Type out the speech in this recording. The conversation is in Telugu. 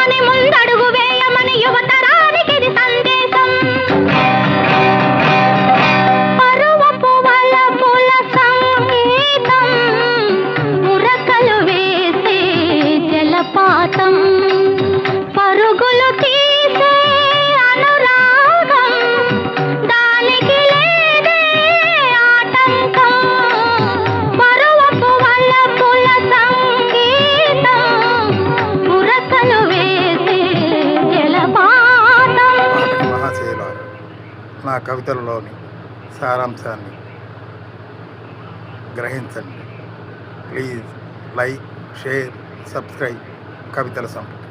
తెలుసుకొని ముందడుగు వేయమని యువతరానికి ఇది సందేశం. పరువపు వలపుల సంగీతం, ఉరకలు వేసే జలపాతం, పరుగులు తీసే అనురాగం, దానికి లేదే ఆటంకం. పరువపు వలపుల సంగీతం, ఉరకలు వేసే జలపాతం. మహాశైలాలు నా కవితలలోని సారాంశాన్ని గ్రహించండి. ప్లీజ్ లైక్, షేర్, సబ్స్క్రైబ్ కవితల సంపుటి.